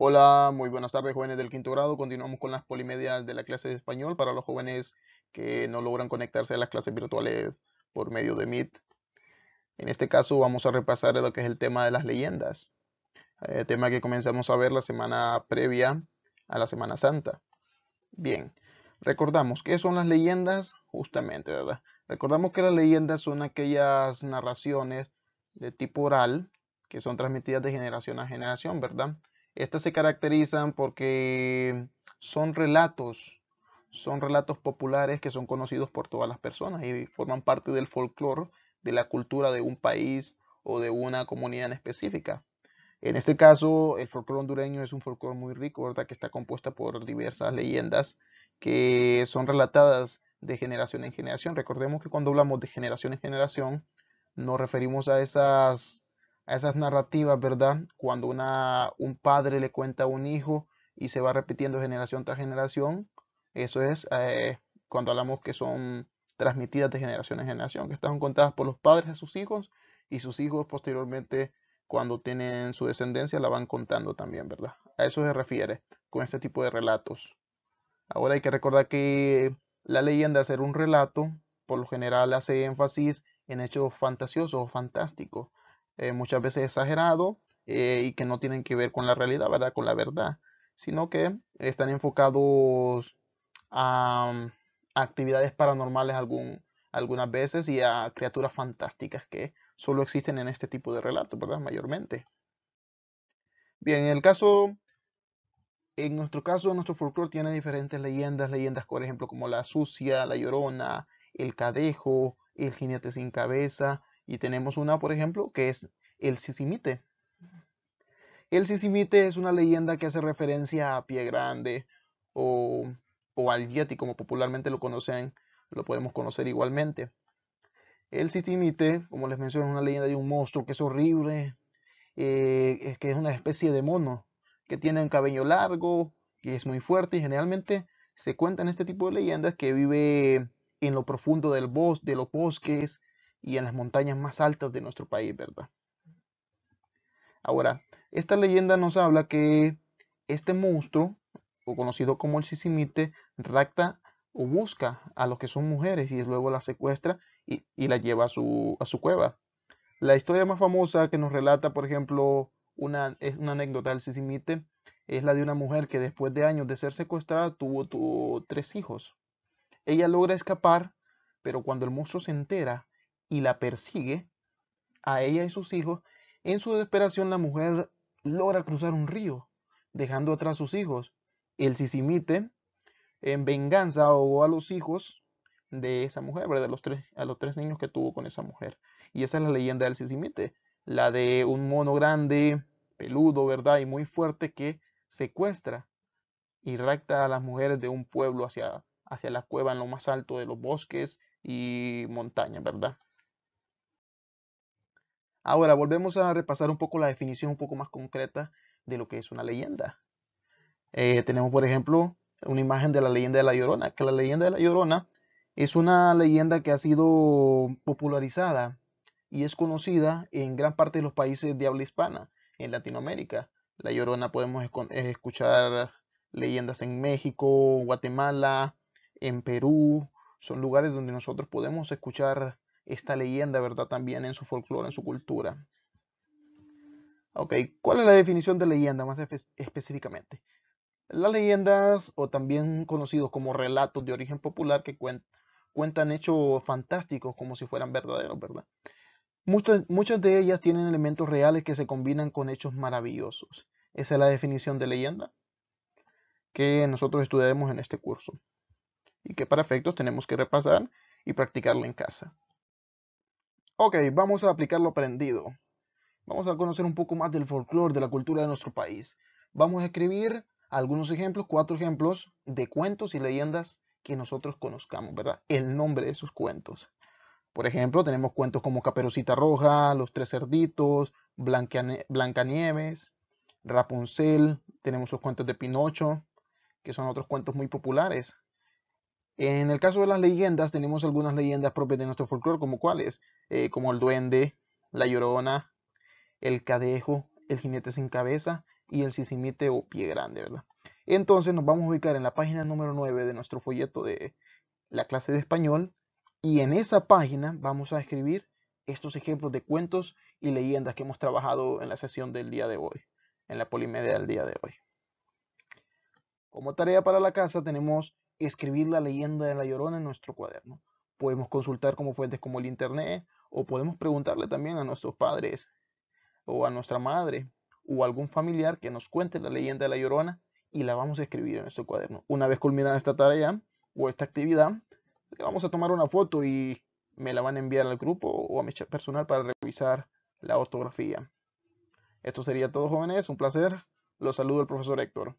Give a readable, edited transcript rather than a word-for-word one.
Hola, muy buenas tardes, jóvenes del quinto grado. Continuamos con las polimedias de la clase de español para los jóvenes que no logran conectarse a las clases virtuales por medio de Meet. En este caso vamos a repasar lo que es el tema de las leyendas, tema que comenzamos a ver la semana previa a la Semana Santa. Bien, recordamos qué son las leyendas, justamente, ¿verdad? Recordamos que las leyendas son aquellas narraciones de tipo oral que son transmitidas de generación a generación, ¿verdad? Estas se caracterizan porque son relatos populares que son conocidos por todas las personas y forman parte del folclore, de la cultura de un país o de una comunidad en específica. En este caso, el folclore hondureño es un folclore muy rico, ¿verdad? Que está compuesta por diversas leyendas que son relatadas de generación en generación. Recordemos que cuando hablamos de generación en generación, nos referimos a esas narrativas, ¿verdad? Cuando un padre le cuenta a un hijo y se va repitiendo generación tras generación, eso es cuando hablamos que son transmitidas de generación en generación, que están contadas por los padres a sus hijos y sus hijos posteriormente cuando tienen su descendencia la van contando también, ¿verdad? A eso se refiere con este tipo de relatos. Ahora hay que recordar que la leyenda, al ser un relato, por lo general hace énfasis en hechos fantasiosos o fantásticos, muchas veces exagerados y que no tienen que ver con la realidad, ¿verdad? Con la verdad, sino que están enfocados a, a actividades paranormales algunas veces y a criaturas fantásticas que solo existen en este tipo de relatos, ¿verdad? Mayormente. Bien, en nuestro caso, nuestro folclore tiene diferentes leyendas, por ejemplo, como la Sucia, la Llorona, el Cadejo, el Jinete sin Cabeza, y tenemos una, por ejemplo, que es el Sisimite. El Sisimite es una leyenda que hace referencia a Pie Grande o, o al Yeti, como popularmente lo conocen, lo podemos conocer igualmente. El Sisimite, como les mencioné, es una leyenda de un monstruo que es horrible, es que es una especie de mono que tiene un cabello largo, que es muy fuerte y generalmente se cuentan este tipo de leyendas que vive en lo profundo de los bosques y en las montañas más altas de nuestro país, ¿verdad? Ahora, esta leyenda nos habla que este monstruo, o conocido como el Sisimite, rapta o busca a los que son mujeres y luego las secuestra y las lleva a a su cueva. La historia más famosa que nos relata, por ejemplo, es una anécdota del Sisimite, es la de una mujer que después de años de ser secuestrada tuvo tres hijos. Ella logra escapar, pero cuando el monstruo se entera y la persigue, a ella y sus hijos, en su desesperación la mujer logra cruzar un río, dejando atrás sus hijos. El Sisimite, en venganza, ahogó a los hijos de esa mujer, ¿verdad? A los tres niños que tuvo con esa mujer. Y esa es la leyenda del Sisimite, la de un mono grande, peludo, ¿verdad? Y muy fuerte que secuestra y rapta a las mujeres de un pueblo hacia la cueva en lo más alto de los bosques y montañas, ¿verdad? Ahora volvemos a repasar un poco la definición un poco más concreta de lo que es una leyenda. Tenemos, por ejemplo, una imagen de la leyenda de la Llorona, que la leyenda de la Llorona es una leyenda que ha sido popularizada y es conocida en gran parte de los países de habla hispana, en Latinoamérica. La Llorona podemos escuchar leyendas en México, Guatemala, en Perú, son lugares donde nosotros podemos escuchar esta leyenda, ¿verdad? También en su folclore, en su cultura. Ok, ¿cuál es la definición de leyenda más específicamente? Las leyendas, o también conocidos como relatos de origen popular, que cuentan hechos fantásticos como si fueran verdaderos, ¿verdad? Muchas de ellas tienen elementos reales que se combinan con hechos maravillosos. Esa es la definición de leyenda que nosotros estudiaremos en este curso y que para efectos tenemos que repasar y practicarla en casa. Ok, vamos a aplicar lo aprendido. Vamos a conocer un poco más del folclore, de la cultura de nuestro país. Vamos a escribir algunos ejemplos, cuatro ejemplos de cuentos y leyendas que nosotros conozcamos, ¿verdad? El nombre de esos cuentos. Por ejemplo, tenemos cuentos como Caperucita Roja, Los Tres Cerditos, Blancanieves, Rapunzel, tenemos los cuentos de Pinocho, que son otros cuentos muy populares. En el caso de las leyendas, tenemos algunas leyendas propias de nuestro folclore, como cuáles, como el Duende, la Llorona, el Cadejo, el Jinete sin Cabeza y el sisimite o pie grande, ¿verdad? Entonces nos vamos a ubicar en la página número 9 de nuestro folleto de la clase de español y en esa página vamos a escribir estos ejemplos de cuentos y leyendas que hemos trabajado en la sesión del día de hoy, en la polimedia del día de hoy. Como tarea para la casa tenemos escribir la leyenda de La Llorona en nuestro cuaderno. Podemos consultar como fuentes como el internet o podemos preguntarle también a nuestros padres o a nuestra madre o a algún familiar que nos cuente la leyenda de La Llorona y la vamos a escribir en nuestro cuaderno. Una vez culminada esta tarea o esta actividad, le vamos a tomar una foto y me la van a enviar al grupo o a mi chat personal para revisar la ortografía. Esto sería todo, jóvenes. Un placer. Los saludo el profesor Héctor.